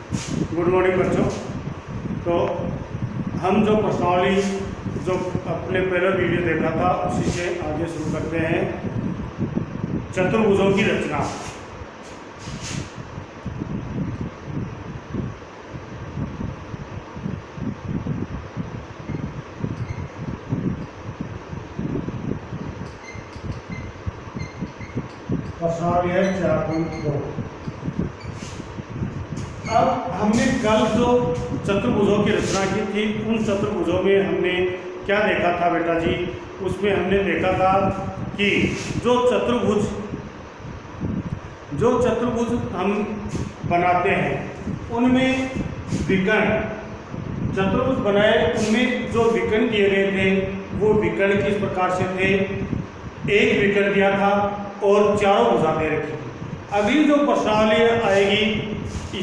Good morning बच्चों। तो हम जो प्रश्नावली जो अपने पहले वीडियो देखा था उसी से आगे शुरू करते हैं। चतुर्भुजों की रचना। प्रश्नावली है 4.2। अब हमने कल जो चतुर्भुजों की रचना की थी उन चतुर्भुजों में हमने क्या देखा था बेटा जी? उसमें हमने देखा था कि जो चतुर्भुज हम बनाते हैं उनमें विकर्ण चतुर्भुज बनाए, उनमें जो विकर्ण दिए गए थे वो विकर्ण किस प्रकार से थे? एक विकर्ण दिया था और चारों भुजा दे रखी थी। अभी जो प्रश्नावली आएगी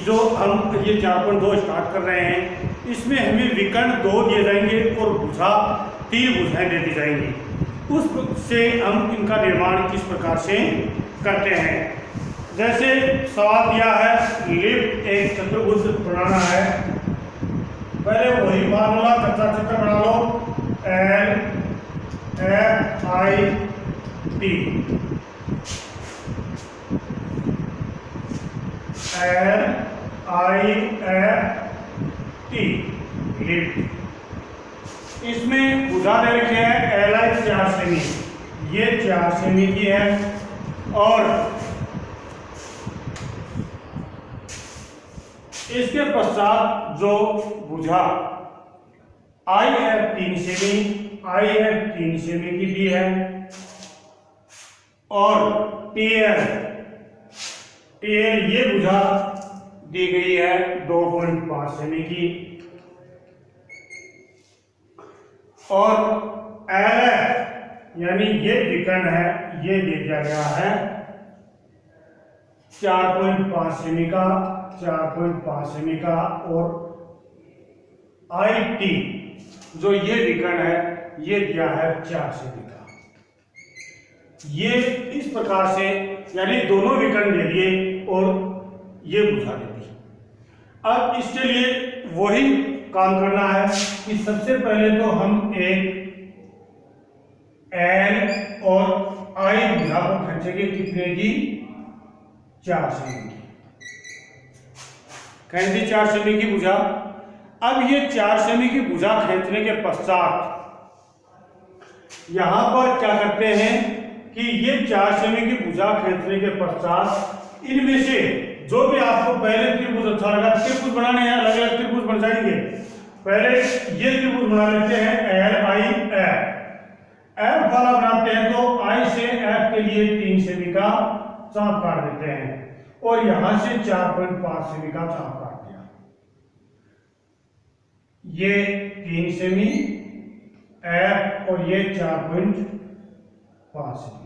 जो हम ये 4.2 स्टार्ट कर रहे हैं, इसमें हमें विकर्ण 2 दिए जाएंगे और भुजा 3 भुजाएं दे दी जाएंगी। उससे हम इनका निर्माण किस प्रकार से करते हैं। जैसे सवाल दिया है लिफ्ट एक चतुर्भुज बनाना है, पहले वही फार्मूला कच्चा चित्र बना लो। LIFT lift. इसमें भुजा दे रखे हैं LI 4 सेमी, ये 4 सेमी की है और इसके पश्चात जो भुजा IF 3 सेमी की दी है और TL ये भुजा दी गई है 2.5 सेमी की और LF यानी ये विकर्ण है, ये दे दिया गया है 4.5 सेमी का और IT जो ये विकर्ण है ये दिया है 4 सेमी का। ये इस प्रकार से यानी दोनों विकर्ण दे दिए और ये भुजा दे दी। अब इसके लिए वही काम करना है कि सबसे पहले तो हम एक L और I भुजा को खींचेंगे कितने की? 4 सेमी की। खींची 4 सेमी की भुजा। अब ये 4 सेमी की भुजा खींचने के पश्चात यहां पर क्या करते हैं कि ये 4 सेमी की भुजा खींचने के पश्चात इनमें से जो भी आपको पहले त्रिभुज अच्छा लगा, त्रिभुज बनाने हैं, अलग अलग त्रिभुज बन जाएंगे। पहले ये त्रिभुज बना लेते हैं LIF वाला बनाते हैं तो I से F के लिए 3 सेमी का चाप काट देते हैं और यहां से 4.5 सेमी का चाप काट दिया। ये 3 सेमी F और ये 4.5 सेमी।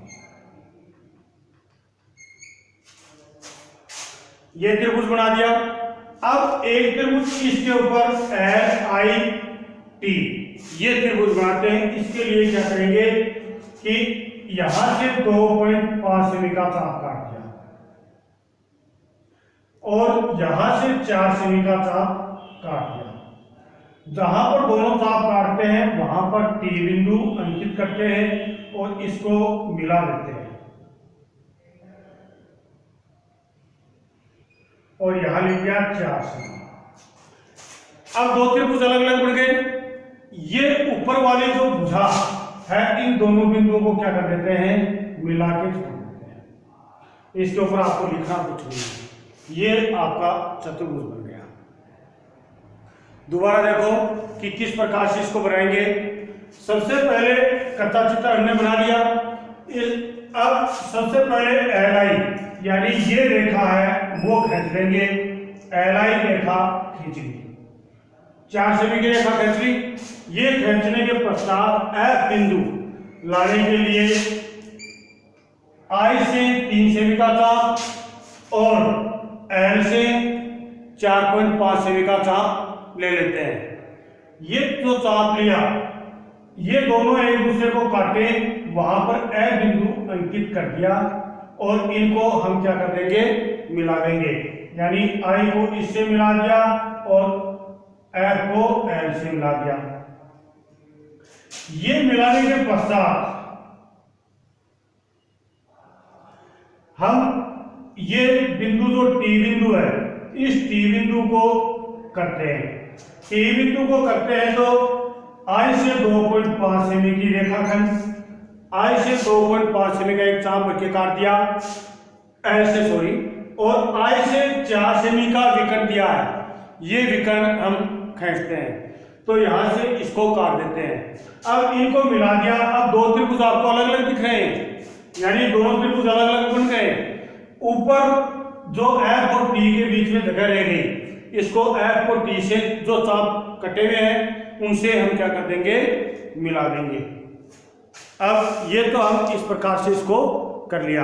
ये त्रिभुज बना दिया। अब एक त्रिभुज इसके ऊपर LIT ये त्रिभुज बनाते हैं। इसके लिए क्या करेंगे कि यहां से 2.5 सेमी का चाप काट दिया और यहां से 4 सेमी का चाप काट दिया। जहां पर दोनों चाप काटते हैं वहां पर T बिंदु अंकित करते हैं और इसको मिला देते हैं और यहां लिख दिया 4 सेमी। अब दो त्रिभुज अलग अलग बन गए। ये ऊपर वाले जो भुजा है इन दोनों बिंदुओं को क्या कर देते हैं? मिला के छोड़ देते हैं। इसके ऊपर आपको लिखना कुछ नहीं है, ये आपका चतुर्भुज बन गया। दोबारा देखो कि किस प्रकार से इसको बनाएंगे। सबसे पहले कच्चा चित्र हमने बना लिया। अब सबसे पहले LI यानी ये रेखा है वो खींच लेंगे। LI रेखा खींच ली, 4 सेमी की रेखा खींच ली। ये खींचने के पश्चात F बिंदु लाने के लिए I से 3 सेमी का चाप और L से 4.5 सेमी का चाप ले लेते हैं। ये जो चाप लिया ये दोनों एक दूसरे को काटे, वहां पर F बिंदु अंकित कर दिया और इनको हम क्या कर देंगे? मिला देंगे। यानी आई को इससे मिला दिया और एफ को एल से मिला दिया। ये मिलाने के पश्चात हम ये बिंदु जो टी बिंदु है, इस टी बिंदु को करते हैं। टी बिंदु को करते हैं तो आई से 2.5 सेमी की रेखाखंड, आई से 2.5 सेमी का एक चाप रख के काट दिया, एल से सॉरी, और आई से 4 सेमी का विकर्ण दिया है। ये विकर्ण हम खींचते हैं तो यहां से इसको काट देते हैं। अब इनको मिला दिया। अब दो त्रिभुज आपको अलग अलग दिख रहे हैं, यानी दोनों त्रिभुज अलग अलग बन गए। ऊपर जो एफ और टी के बीच में जगह रह गई, इसको एफ और टी से जो चाप कटे हुए हैं उनसे हम क्या कर देंगे, मिला देंगे। अब ये तो हम इस प्रकार से इसको कर लिया।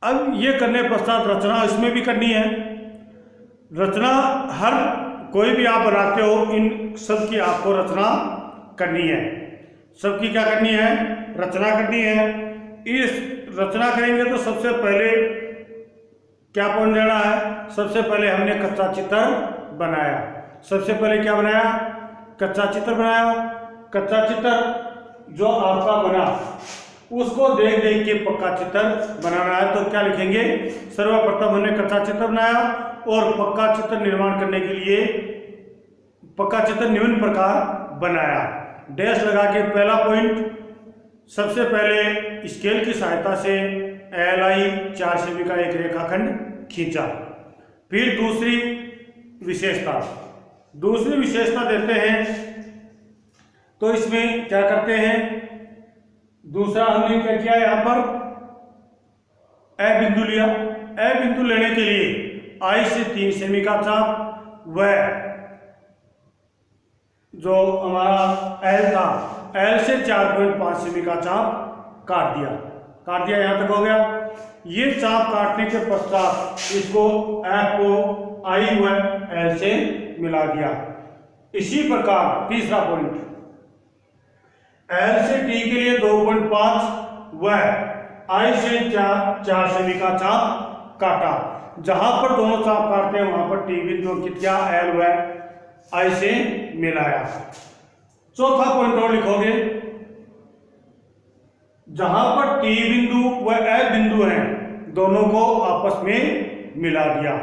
अब ये करने पश्चात रचना इसमें भी करनी है। रचना हर कोई भी आप बनाते हो, इन सब की आपको रचना करनी है। सबकी क्या करनी है, रचना करनी है। इस रचना करेंगे तो सबसे पहले क्या पॉइंट लेना है, सबसे पहले हमने कच्चा चित्र बनाया। सबसे पहले क्या बनाया, कच्चा चित्र बनाया। कच्चा चित्र जो आपका बना उसको देख देख के पक्का चित्र बनाना है। तो क्या लिखेंगे, सर्वप्रथम हमने कच्चा चित्र बनाया और पक्का चित्र निर्माण करने के लिए पक्का चित्र निम्न प्रकार बनाया। डैश लगा के पहला पॉइंट, सबसे पहले स्केल की सहायता से एल आई 4 सेमी का एक रेखाखंड खींचा। फिर दूसरी विशेषता देते हैं। तो इसमें क्या करते हैं, दूसरा हमने क्या किया, यहां पर ए बिंदु लिया। ए बिंदु लेने के लिए आई से 3 सेमी का चाप व जो हमारा एल था, एल से 4.5 सेमी का चाप काट दिया। यहां तक हो गया। ये चाप काटने के पश्चात इसको एफ को आई व एल से मिला दिया। इसी प्रकार तीसरा पॉइंट, एल से टी के लिए 2.5 व आई से 4 सेमी का चाप काटा। जहां पर दोनों चाप काटते हैं वहां पर टी बिंदु अंकित किया, एल व आई से मिलाया। चौथा पॉइंट और लिखोगे, जहां पर टी बिंदु व ए बिंदु हैं दोनों को आपस में मिला दिया।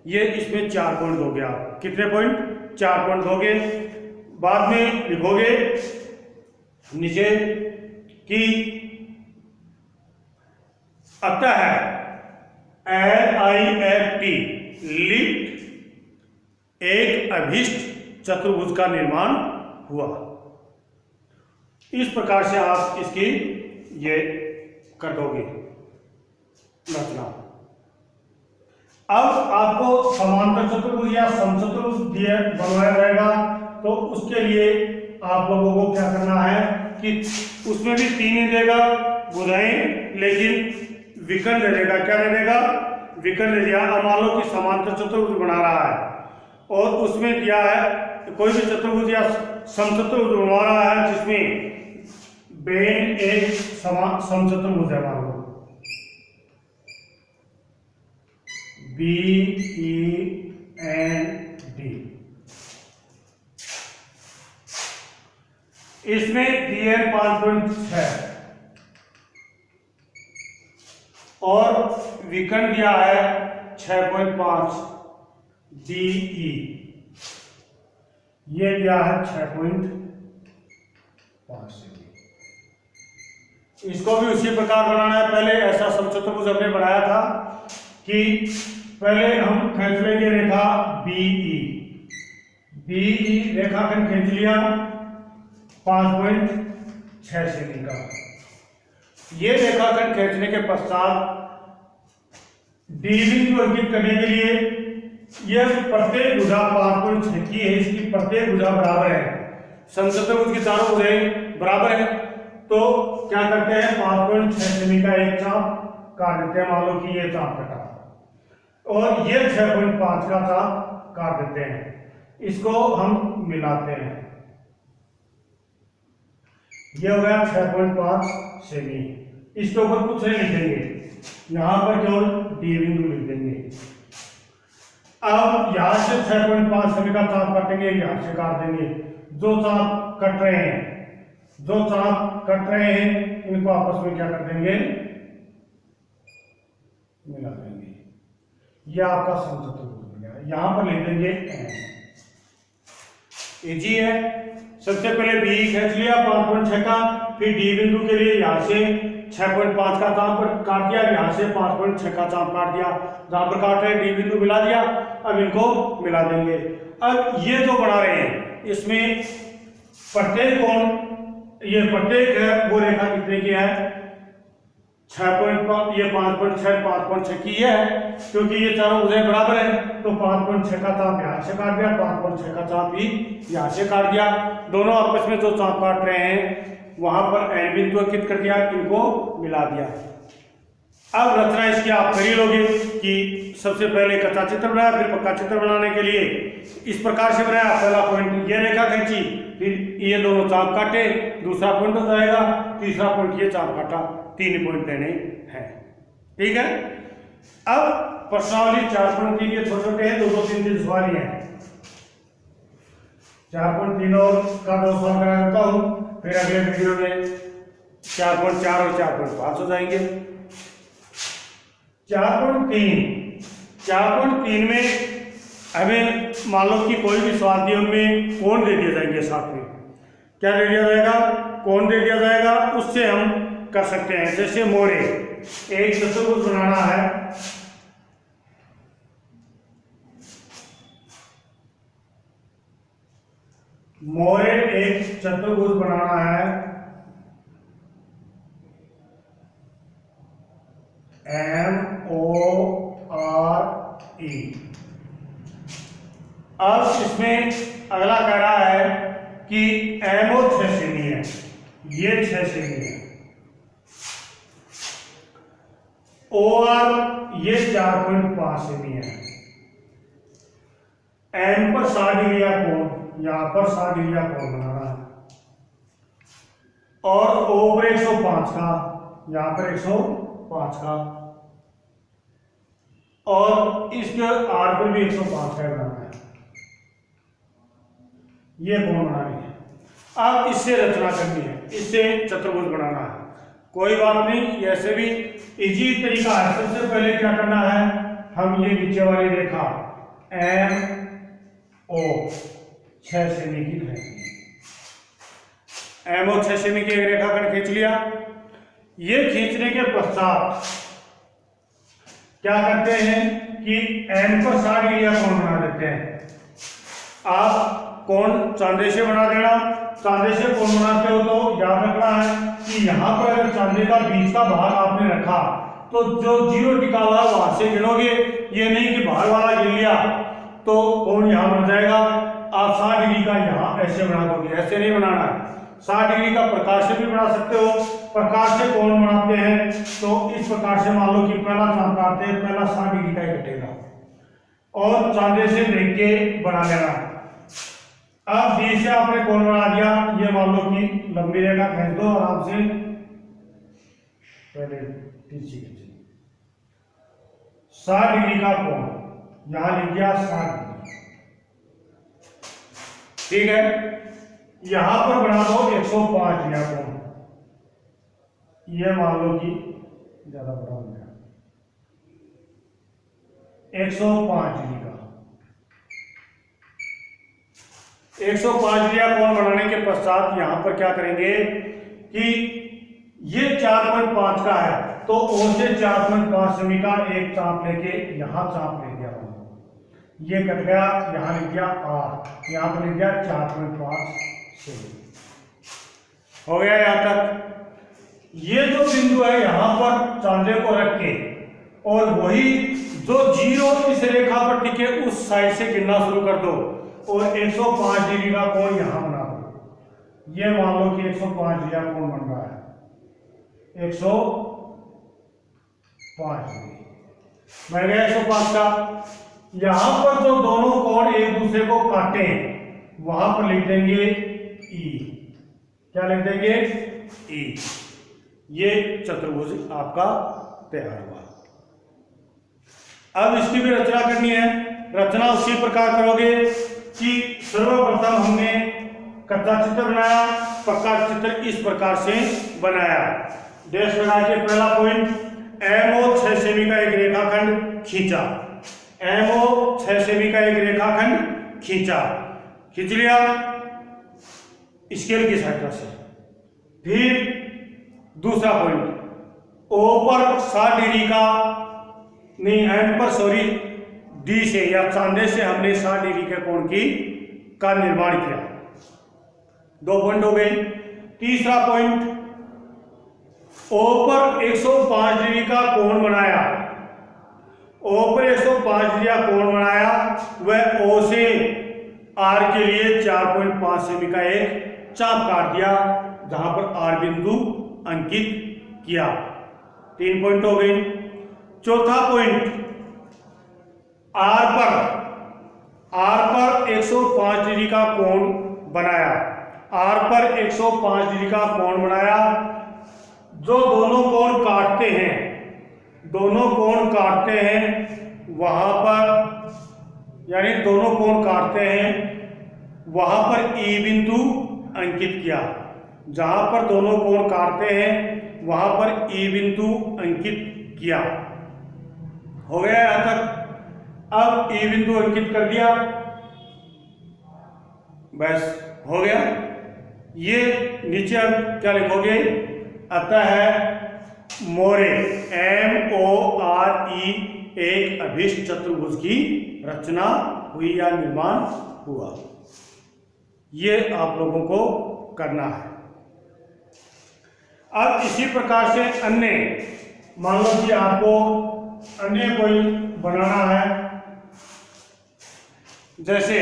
ये इसमें 4 पॉइंट हो गया। कितने पॉइंट, 4 पॉइंट हो गए। बाद में लिखोगे नीचे कि अतः L I F T lift एक अभिष्ट चतुर्भुज का निर्माण हुआ। इस प्रकार से आप इसकी ये कर दोगे रचना। अब आपको समांतर चतुर्भुज या समचतुर्भुज बनवाया जाएगा, तो उसके लिए आप लोगों को क्या करना है कि उसमें भी 3 ही देगा बुझाएं, लेकिन विकर्ण दे देगा। क्या दे देगा, विकर्ण दे दिया। अब मान लो कि समांतर चतुर्भुज बना रहा है और उसमें दिया है कोई भी चतुर्भुज या समचतुर्भुज बना रहा है जिसमें बेन एक समचतुर्भुज है, मान लो बी ई एन डी। इसमें DN 5.6 और विकर्ण दिया है 6.5 DE। ये दिया है 6.5 सेमी। इसको भी उसी प्रकार बनाना है। पहले ऐसा समचतुर्भुज हमने बनाया था कि पहले हम खींच लेंगे रेखा BE रेखाखंड खींच लिया 5.6 सेमी का। ये रेखाखंड खींचने के पश्चात डी बिंदु अंकित करने के लिए यह प्रत्येक भुजा 5.6 की है, इसकी प्रत्येक भुजा बराबर है। समचतुर्भुज की चारों भुजाएं बराबर है, तो क्या करते हैं 5.6 सेमी का एक चाप काट देते हैं। मान लो कि ये चाप कटा और ये 6.5 का चाप काट देते हैं। इसको हम मिलाते हैं। ये हो गया 6.5 सेमी। इसके ऊपर कुछ नहीं लिखेंगे, यहाँ पर केवल डी बिंदु लिख देंगे। अब यहाँ से 6.5 सेमी का चाप काटेंगे, यहाँ से काट देंगे। जो चाप कट रहे हैं इनको आपस में क्या कर देंगे, मिला देंगे। यह आपका समचतुर्भुज बन गया। यहाँ पर लिख देंगे एम। इजी है। सबसे पहले बी खींच लिया 5.6 का, फिर डी बिंदु के लिए यहाँ से 6.5 का चाप काट दिया, यहाँ से 5.6 का चाप काट दिया। जहां पर काट रहे डी बिंदु मिला दिया। अब इनको मिला देंगे। अब ये जो बना रहे हैं इसमें प्रत्येक कोण, ये प्रत्येक है वो रेखा कितने की है, 6.5, ये 5.6 की है, क्योंकि ये चारों भुजाएं बराबर है। तो 5.6 का चाप यहाँ से काट दिया, 5.6 का चाप भी यहाँ से काट दिया। दोनों आपस में जो चाप काट रहे हैं वहां पर एन बिंदु अंकित कर दिया, इनको मिला दिया। अब रचना इसकी आप कर ही लोगे कि सबसे पहले कच्चा चित्र बनाया, फिर पक्का चित्र बनाने के लिए इस प्रकार से बनाया। पहला पॉइंट ये रेखा खींची, फिर ये दोनों चाप काटे, दूसरा पॉइंट हो जाएगा, तीसरा पॉइंट ये चाप काटा, 3 पॉइंट लेने हैं। ठीक है। अब प्रश्नावली 4.3 के छोटे छोटे हैं, 2-3 सवाल हैं। 4.3 और का 2 सवाल करा देता हूं, फिर अगले वीडियो में 4.4 और 4.5 हो जाएंगे। 4.3 में हमें मान लो कि कोई भी सवाल दिए उनमें कोण दे दिए जाएंगे, साथ में क्या दे दिया जाएगा, कोण दे दिया जाएगा। उससे हम कर सकते हैं, जैसे मोरे एक चतुर्भुज बनाना है, मोरे एक चतुर्भुज बनाना है, MORE। अब इसमें अगला कह रहा है कि MO 6 सेमी है, ये 6 सेमी है, OR ये 4.5 सेमी है, M पर 60 डिग्री का कोण, यहां पर 60 डिग्री का कोण बनाना है, और O पर 105 का, यहां पर 105 का, और इसके R पर भी 105 का बनाना है। ये कोण बनानी है। अब इससे रचना करनी है, इससे चतुर्भुज बनाना है। कोई बात नहीं, ऐसे भी इजी तरीका है। सबसे पहले क्या करना है, हम ये नीचे वाली रेखा MO 6 सेमी की खींचेंगे। MO 6 सेमी की एक रेखाखंड खींच लिया। ये खींचने के पश्चात क्या करते हैं कि M पर 60 डिग्री का कोण बना देते हैं। आप कोण चांदे से बना देना। चांदे से कोण बनाते हो तो याद रखना है कि यहाँ पर अगर चांदे का बीच का भाग आपने रखा तो जो 0 टिका हुआ वहां से गिनोगे, ये नहीं कि बाहर वाला गिन लिया तो कोण यहाँ बन जाएगा। आप 60 डिग्री का यहाँ ऐसे बना दोगे, ऐसे नहीं बनाना है। 60 डिग्री का प्रकाश से भी बना सकते हो। प्रकाश से कोण बनाते हैं तो इस प्रकार से मान लो कि पहला चांद काटते हैं, पहला 60 डिग्री का ही कटेगा, और चांदे से देख के बना लेना। अब बी से आपने कोण बना दिया, ये मान लो कि लंबी रेखा खींच दो आराम से, पहले टीसी खींचे 60 डिग्री का कोण, यहां लिख दिया 60 डिग्री। ठीक है। यहां पर बना दो 105 डिग्री का कोण, ये मान लो कि ज्यादा बड़ा हो गया, 105 डिग्री का। 105 डिग्री का कोण बनाने के पश्चात यहां पर क्या करेंगे कि ये 4.5 का है तो O से 4.5 सेमी का एक चाप लेके यहां चाप ले दिया, ये कट गया, यहां लिख दिया R, यहां पर लिख दिया 4.5 सेमी। हो गया यहां तक। ये जो बिंदु है यहां पर चांदे को रख के, और वही जो 0 इस रेखा पर टिके उस साइड से गिनना शुरू कर दो, और 105 डिग्री का कोण यहां बना दो। ये मान लो कि 105 डिग्री का कोण बन रहा है, 105 डिग्री बन गया 105 का। यहां पर जो दोनों कोण एक दूसरे को काटे वहां पर लिख देंगे E। क्या लिख देंगे? E। ये चतुर्भुज आपका तैयार हुआ। अब इसकी भी रचना करनी है। रचना उसी प्रकार करोगे कि सर्वप्रथम हमने कच्चा चित्र बनाया, पक्का चित्र इस प्रकार से बनाया। डैश लगा के पहला पॉइंट, MO 6 सेमी का एक रेखाखंड खींचा। MO 6 सेमी का एक रेखाखंड खींच लिया स्केल की सहायता से। फिर दूसरा पॉइंट, O पर 60 डिग्री का नहीं, M पर सॉरी D से या चांदे से हमने 60 डिग्री के कोण का निर्माण किया। 2 पॉइंट हो गए। तीसरा पॉइंट, O पर 105 डिग्री का कोण बनाया। O पर 105 डिग्री का कोण बनाया, वह O से R के लिए 4.5 सेमी का एक चाप काट दिया, जहां पर R बिंदु अंकित किया। 3 पॉइंट हो गए। चौथा पॉइंट, R पर 105 डिग्री का कोण बनाया। R पर 105 डिग्री का कोण बनाया। जो दोनों कोण काटते हैं वहां पर, यानी दोनों कोण काटते हैं वहां पर E बिंदु अंकित किया। जहां पर दोनों कोण काटते हैं वहां पर E बिंदु अंकित किया। हो गया यहां तक। अब E बिंदु अंकित कर दिया, बस हो गया। ये नीचे अब क्या लिखोगे, अतः मोरे MORE एक अभिष्ट चतुर्भुज की रचना हुई या निर्माण हुआ। ये आप लोगों को करना है। अब इसी प्रकार से अन्य, मान लो कि आपको अन्य कोई बनाना है, जैसे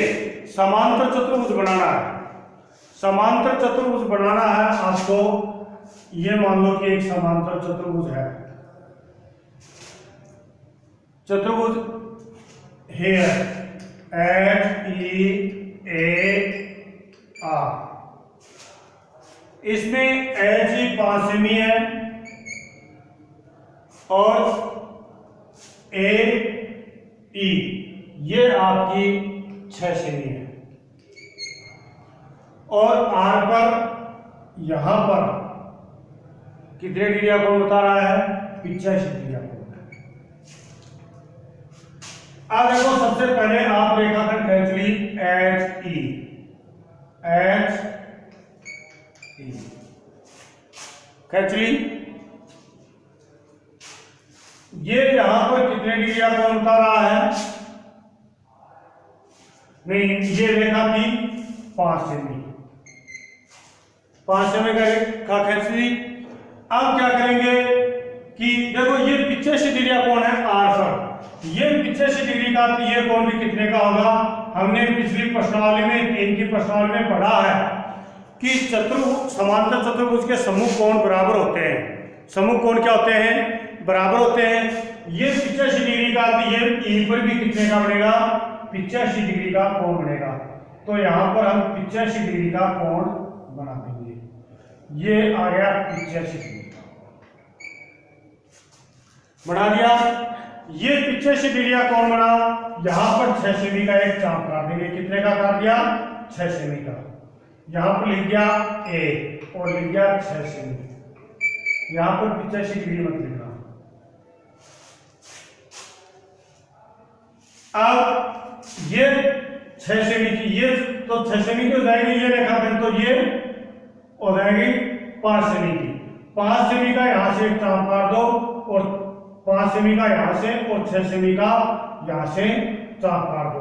समांतर चतुर्भुज बनाना है। समांतर चतुर्भुज बनाना है आपको, ये मान लो कि एक समांतर चतुर्भुज है। चतुर्भुज here HEAR, इसमें HE 5 सेमी है और AE ये आपकी 6 सेमी है, और R पर यहां पर कितने डिग्री आपको बता रहा है, 85 डिग्री आपको। अब देखो, सबसे पहले आप रेखाखंड खींच ली HE खींच ली। ये यहां पर कितने डिग्री आपको बता रहा है, नहीं, ये रेखा थी 5 सेमी। 5 सेमी का रेखा खींच ली। अब क्या करेंगे कि देखो, ये 85 डिग्री का कोण है R पर, ये 85 डिग्री का, तो ये कोण भी कितने का होगा। हमने पिछली प्रश्नावली में 3 की प्रश्नावली में पढ़ा है कि समांतर चतुर्भुज के समूह कोण बराबर होते हैं। समूह कोण क्या होते हैं, बराबर होते हैं। ये 85 डिग्री का, तो ये E पर भी कितने का बनेगा, 85 डिग्री का कोण बनेगा। तो यहां पर हम 85 डिग्री का कोण बना देंगे। ये आ गया 85 डिग्री बना दिया। ये 85 डिग्री का कोण बना, यहां पर 6 सेमी का एक चाप काट देंगे। कितने का काट दिया, 6 सेमी का। यहां पर लिख गया A और लिख गया 6 सेमी। यहां पर 85 डिग्री मत लिखना। अब ये 6 सेमी की, ये तो 6 सेमी की हो जाएगी ये रेखाखंड, तो ये हो जाएगी 5 सेमी की। 5 सेमी का यहां से एक चाप काट दो, और 5 सेमी का यहां से, और 6 सेमी का यहां से चाप काट दो।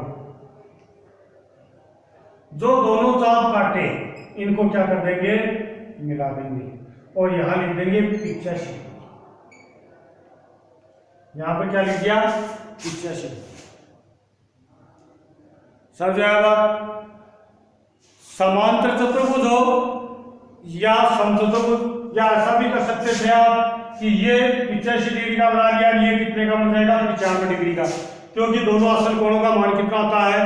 जो दोनों चाप काटे इनको क्या कर देंगे, मिला देंगे, और यहां लिख देंगे 85। यहां पर क्या लिख दिया, 85। समझ आया बात। समांतर चतुर्भुज हो या समचतुर्भुज, या ऐसा भी कर सकते थे आप कि ये 85 डिग्री का बना लिया, ये कितने का बन जाएगा, 95 डिग्री का, क्योंकि दोनों असल कोणों का मान कितना होता है,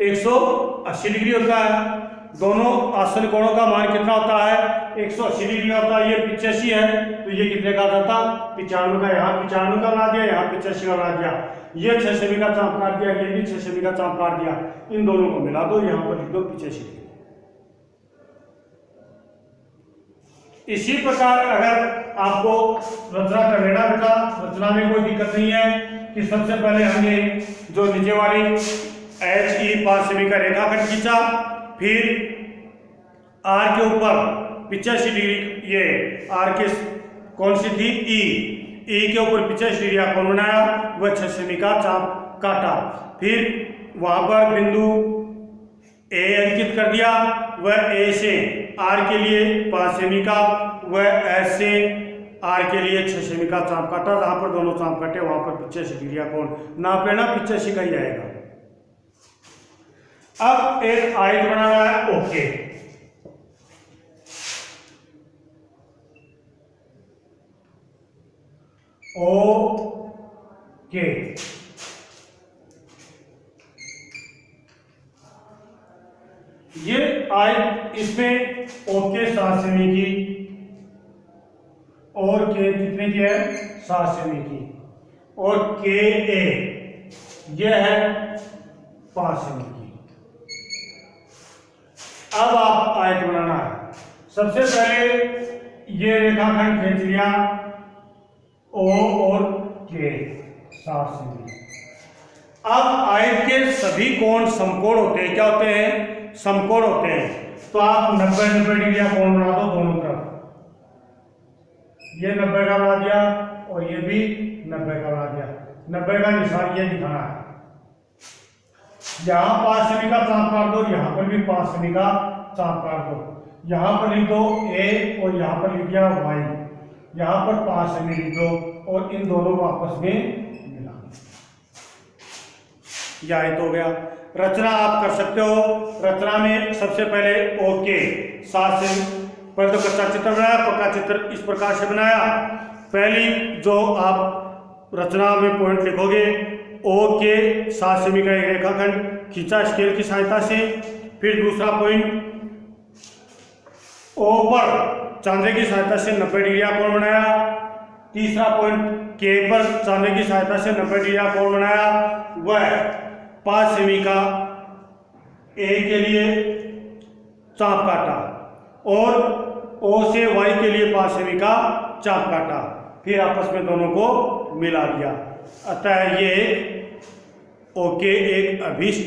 180 डिग्री होता है। दोनों असल कोणों का मान कितना होता है, 180 डिग्री का होता है। ये 85 है, तो ये कितने का था, 95 का। यहाँ 95 का बना दिया, यहाँ 85 का बना दिया। ये 6 सेमी का चाप काट दिया, ये भी 6 सेमी का चाप काट दिया, इन दोनों को मिला दो, यहाँ पर लिख दो 85 डिग्री। इसी प्रकार अगर आपको रचना का रेडा बेटा, रचना में कोई दिक्कत नहीं है कि सबसे पहले हमने जो नीचे वाली HE 5 सेमी का रेखाखंड खींचा, फिर R के ऊपर 85 डिग्री, ये R के कौन सी थी E के ऊपर 85 डिग्री कोण बनाया, वह 6 सेमी का चाप काटा, फिर वहां पर बिंदु A अंकित कर दिया, वह A से R के लिए 5 सेमी का, वह S से R के लिए 6 सेमी का चाप काटा, जहां पर दोनों चाप काटे वहां पर 85 डिग्री कोण नाप लेना, 85 का ही आएगा। अब एक आयत बनाना है ओके। ओके, ये आयत, इसमें ओके 7 सेमी की और के कितने की है 7 सेमी की, और के ए ये है 5 सेमी की। अब आप आयत बनाना है। सबसे पहले ये रेखाखंड खींच लिया ओ और के 7 सेमी। अब आयत के सभी कोण समकोण होते हैं, क्या होते हैं समकोण होते हैं, तो आप 90-90 डिग्री का कोण बना दो दोनों तरफ, ये 90 का बना दिया और ये भी 90 का बना दिया। 90 का निशान ये दिखाना है, यहाँ 5 सेमी का चाप काट दो, यहाँ पर भी 5 सेमी का चाप काट दो, यहाँ पर लिख दो ए और यहाँ पर लिख दिया वाई, यहाँ पर 5 सेमी लिख दो और इन दोनों को आपस में मिला, यह आयत हो गया। रचना आप कर सकते हो। रचना में सबसे पहले ओके 7 सेमी, पहले तो कच्चा चित्र बनाया, पक्का चित्र इस प्रकार से बनाया। पहली जो आप रचना में पॉइंट लिखोगे, ओ के 7 सेमी का एक रेखाखंड खींचा स्केल की सहायता से, फिर दूसरा पॉइंट ओ पर चांदे की सहायता से 90 डिग्री का कोण बनाया, तीसरा पॉइंट के पर चांदे की सहायता से 90 डिग्री का कोण बनाया, वह 5 सेमी का ए के लिए चाप काटा और ओ से वाई के लिए 5 सेमी का चाप काटा, फिर आपस में दोनों को मिला दिया। अतः ये ओके एक अभिष्ट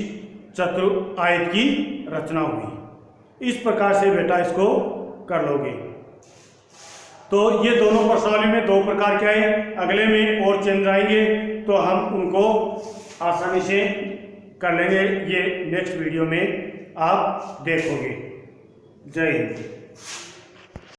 चतुर आयत की रचना हुई। इस प्रकार से बेटा इसको कर लोगे। तो ये दोनों प्रश्नावली में 2 प्रकार के आए, अगले में और चेंज आएंगे तो हम उनको आसानी से कर लेंगे, ये नेक्स्ट वीडियो में आप देखोगे। जय हिंद।